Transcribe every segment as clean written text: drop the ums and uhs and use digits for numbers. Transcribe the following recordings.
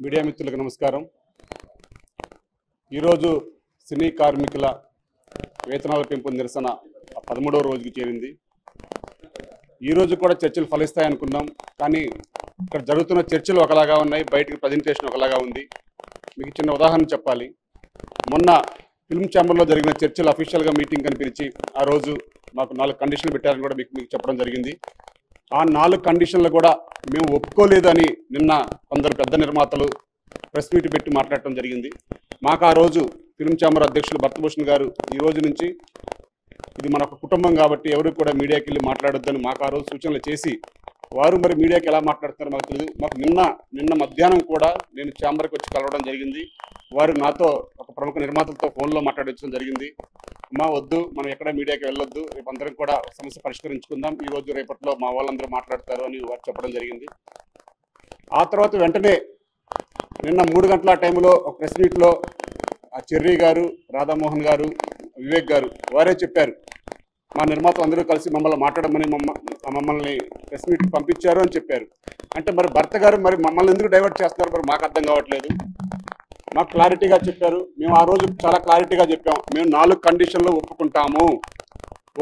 Media మిత్రులకు నమస్కారం. ఈరోజు సినీ కార్మికుల వేతనాల పెంపు నిరసన 13వ రోజుకి చేరింది. ఈరోజు కూడా చర్చలు ఫలిస్తాయనుకున్నాం, కానీ ఇక్కడ జరుగుతున్న చర్చలు ఒకలాగా ఉన్నాయి, బయటికి ప్రజెంటేషన్ ఒకలాగా ఉంది. మీకు చిన్న ఉదాహరణ చెప్పాలి. మొన్న ఫిల్మ్ ఛాంబర్లో జరిగిన చర్చలు అఫీషియల్గా మీటింగ్ అని పిలిచి ఆ రోజు మాకు 4 కండిషన్లు పెట్టారని కూడా మీకు చెప్పడం జరిగింది. ఆ 4 కండిషన్లు కూడా మేము ఒప్పుకోలేదని నిన్న కొందరు పెద్ద నిర్మాతలు ప్రెస్ మీట్ పెట్టి మాట్లాడటం జరిగింది. మాకు ఆ రోజు ఫిల్మ్ ఛాంబర్ అధ్యక్షులు భరతభూషణ్ గారు ఈ రోజు నుంచి ఇది మన కుటుంబం కాబట్టి ఎవరు కూడా మీడియాకి వెళ్ళి మాట్లాడొద్దని మాకు ఆ రోజు సూచనలు చేసి, వారు మరి మీడియాకి ఎలా మాట్లాడుతారో మాకు తెలియదు. మాకు నిన్న మధ్యాహ్నం కూడా నేను ఛాంబర్కి వచ్చి కలవడం జరిగింది. వారు నాతో ఒక ప్రముఖ నిర్మాతలతో ఫోన్లో మాట్లాడించడం జరిగింది. అమ్మా వద్దు, మనం ఎక్కడ మీడియాకి వెళ్ళొద్దు, రేపు అందరం కూడా సమస్య పరిష్కరించుకుందాం, ఈ రోజు రేపట్లో మా వాళ్ళందరూ మాట్లాడతారు అని వారు చెప్పడం జరిగింది. ఆ తర్వాత వెంటనే నిన్న 3 గంటల టైంలో ఒక ప్రెస్ మీట్లో ఆ చెర్రీ గారు, రాధామోహన్ గారు, వివేక్ గారు వారే చెప్పారు, మా నిర్మాతలు అందరూ కలిసి మమ్మల్ని మాట్లాడమని మమ్మల్ని ప్రెస్ మీట్కి పంపించారు అని చెప్పారు. అంటే మరి భర్త గారు మరి మమ్మల్ని ఎందుకు డైవర్ట్ చేస్తున్నారు మరి మాకు అర్థం కావట్లేదు. మాకు క్లారిటీగా చెప్పారు. మేము ఆ రోజు చాలా క్లారిటీగా చెప్పాం, మేము 4 కండిషన్లు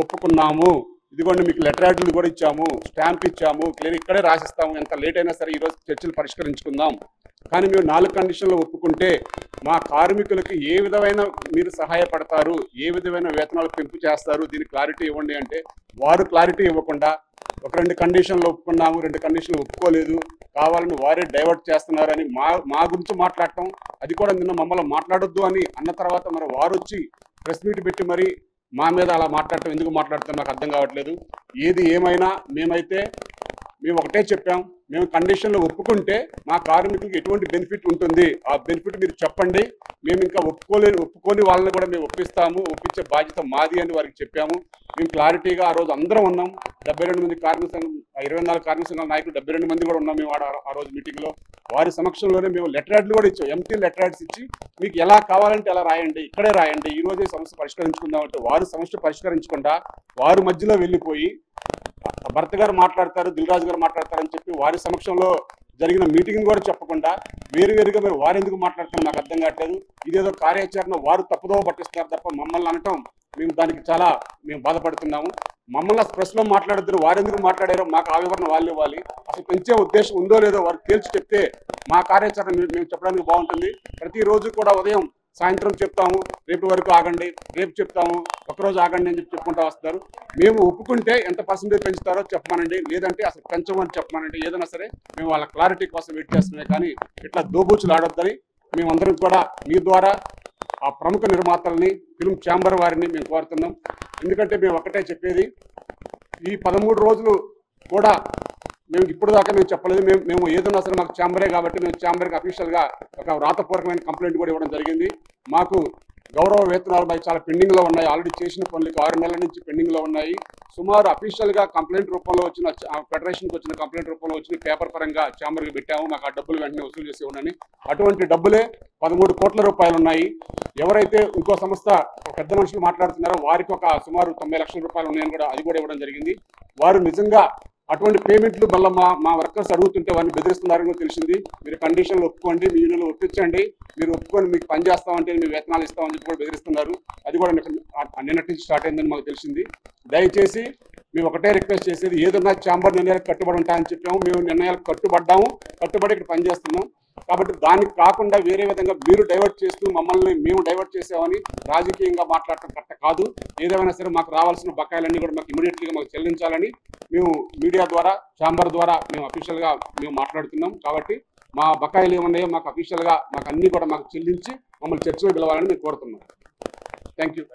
ఒప్పుకున్నాము. ఇదిగోండి మీకు లెటర్ యాడ్లు కూడా ఇచ్చాము, స్టాంప్ ఇచ్చాము, క్లియర్ ఇక్కడే రాసిస్తాము, ఎంత లేట్ అయినా సరే ఈరోజు చర్చలు పరిష్కరించుకుందాం. కానీ మేము 4 కండిషన్లు ఒప్పుకుంటే మా కార్మికులకు ఏ విధమైన మీరు సహాయపడతారు, ఏ విధమైన వేతనాలు పెంపు చేస్తారు, దీనికి క్లారిటీ ఇవ్వండి అంటే వారు క్లారిటీ ఇవ్వకుండా 1-2 కండిషన్లు ఒప్పుకున్నాము, 2 కండిషన్లు ఒప్పుకోలేదు, కావాలని వారే డైవర్ట్ చేస్తున్నారని మా గురించి మాట్లాడటం, అది కూడా నిన్న మమ్మల్ని మాట్లాడొద్దు అని అన్న తర్వాత మరి వారు వచ్చి ప్రెస్ మీట్ పెట్టి మరి మా మీద అలా మాట్లాడటం ఎందుకు మాట్లాడతాం నాకు అర్థం కావట్లేదు. ఏది ఏమైనా మేము ఒకటే చెప్పాం, మేము కండిషన్లు ఒప్పుకుంటే మా కార్మికులకు ఎటువంటి బెనిఫిట్ ఉంటుంది, ఆ బెనిఫిట్ మీరు చెప్పండి, మేము ఇంకా ఒప్పుకోని వాళ్ళని కూడా మేము ఒప్పించే బాధ్యత మాది అని వారికి చెప్పాము. మేము క్లారిటీగా ఆ రోజు అందరం ఉన్నాం. 72 మంది కార్మిక సంఘం, 24 కార్మిక సంఘాల నాయకులు 72 మంది కూడా ఉన్నాం మేము ఆ రోజు మీటింగ్లో. వారి సమక్షంలోనే మేము లెటర్ యాడ్లు కూడా ఇచ్చాం, ఎంటీ లెటర్ యాడ్స్ ఇచ్చి మీకు ఎలా కావాలంటే అలా రాయండి, ఇక్కడే రాయండి, ఈ రోజే సమస్య పరిష్కరించుకుందామంటే వారు సమస్య పరిష్కరించకుండా వారు మధ్యలో వెళ్ళిపోయి భర్త గారు మాట్లాడతారు, దిల్రాజు గారు మాట్లాడతారని చెప్పి వారి సమక్షంలో జరిగిన మీటింగ్ కూడా చెప్పకుండా వేరువేరుగా మరి వారు ఎందుకు మాట్లాడుతున్నారు నాకు అర్థం కావట్లేదు. ఇదేదో కార్యాచరణ వారు తప్పుదోవ పట్టిస్తున్నారు తప్ప మమ్మల్ని అనటం మేము దానికి చాలా బాధపడుతున్నాము. మమ్మల్ని ప్రెస్లో మాట్లాడుతున్నారు, వారు ఎందుకు మాట్లాడారో మాకు ఆ వివరణ వాళ్ళు ఇవ్వాలి. అసలు పెంచే ఉద్దేశం ఉందో లేదో వారు తేల్చి చెప్తే మా కార్యాచరణ మేము చెప్పడానికి బాగుంటుంది. ప్రతిరోజు కూడా ఉదయం సాయంత్రం చెప్తాము, రేపు వరకు ఆగండి, రేపు చెప్తాము, ఒకరోజు ఆగండి అని చెప్పుకుంటూ వస్తారు. మేము ఒప్పుకుంటే ఎంత పర్సెంటేజ్ పెంచుతారో చెప్పమానండి, లేదంటే అసలు పెంచమని చెప్పమానండి, ఏదైనా సరే మేము వాళ్ళ క్లారిటీ కోసం వెయిట్ చేస్తున్నాయి. కానీ ఇట్లా దోబూచులు ఆడొద్దని మేమందరం కూడా మీ ద్వారా ఆ ప్రముఖ నిర్మాతల్ని, ఫిల్మ్ ఛాంబర్ వారిని మేము కోరుతున్నాం. ఎందుకంటే మేము ఒకటే చెప్పేది, ఈ 13 రోజులు కూడా మేము ఇప్పుడు దాకా మేము చెప్పలేదు. మేము ఏదైనా సరే మాకు ఛాంబరే కాబట్టి మేము ఛాంబర్కి అఫీషియల్గా ఒక వ్రాతపూర్వకమైన కంప్లైంట్ కూడా ఇవ్వడం జరిగింది. మాకు గౌరవ వేతనాలు చాలా పెండింగ్లో ఉన్నాయి, ఆల్రెడీ చేసిన పనులకు 6 నెలల నుంచి పెండింగ్లో ఉన్నాయి. సుమారు అఫీషియల్గా కంప్లైంట్ రూపంలో వచ్చిన ఫెడరేషన్కి వచ్చిన కంప్లైంట్ రూపంలో వచ్చిన పేపర్ పరంగా ఛాంబర్కి పెట్టాము, మాకు ఆ డబ్బులు వెంటనే వసూలు చేసి ఉండని. అటువంటి డబ్బులే 13 కోట్ల రూపాయలు ఉన్నాయి. ఎవరైతే ఇంకో సంస్థ పెద్ద మనుషులు మాట్లాడుతున్నారో వారికి ఒక సుమారు 90 లక్షల రూపాయలు ఉన్నాయని కూడా అది కూడా ఇవ్వడం జరిగింది. వారు నిజంగా అటువంటి పేమెంట్లు మళ్ళీ మా వర్కర్స్ అడుగుతుంటే వారిని బెదిరిస్తున్నారని కూడా తెలిసింది. మీరు కండిషన్లు ఒప్పుకోండి, మీ యూనియన్లు ఒప్పించండి, మీరు ఒప్పుకొని మీకు పని చేస్తామంటే మీ వేతనాలు ఇస్తామని చెప్పి కూడా బెదిరిస్తున్నారు. అది కూడా నిన్నటి నుంచి స్టార్ట్ అయిందని మాకు తెలిసింది. దయచేసి మేము ఒకటే రిక్వెస్ట్ చేసేది, ఏదన్నా ఛాంబర్ నిర్ణయాలకు కట్టుబడి ఉంటాయని చెప్పాము, మేము నిర్ణయాలకు కట్టుబడి ఇక్కడ పనిచేస్తున్నాం. కాబట్టి దానికి కాకుండా వేరే విధంగా మీరు డైవర్ట్ చేస్తూ మమ్మల్ని మేము డైవర్ట్ చేసామని రాజకీయంగా మాట్లాడటం కరెక్ట్ కాదు. ఏదేమైనా సరే మాకు రావాల్సిన బకాయిలన్నీ కూడా మాకు ఇమీడియట్లీగా మాకు చెల్లించాలని మేము మీడియా ద్వారా, ఛాంబర్ ద్వారా మేము అఫీషియల్గా మేము మాట్లాడుతున్నాం. కాబట్టి మా బకాయిలు ఏమన్నాయో మాకు అఫీషియల్గా మాకు అన్నీ కూడా మాకు చెల్లించి మమ్మల్ని చర్చలో పిలవాలని మేము కోరుతున్నాం. Thank you.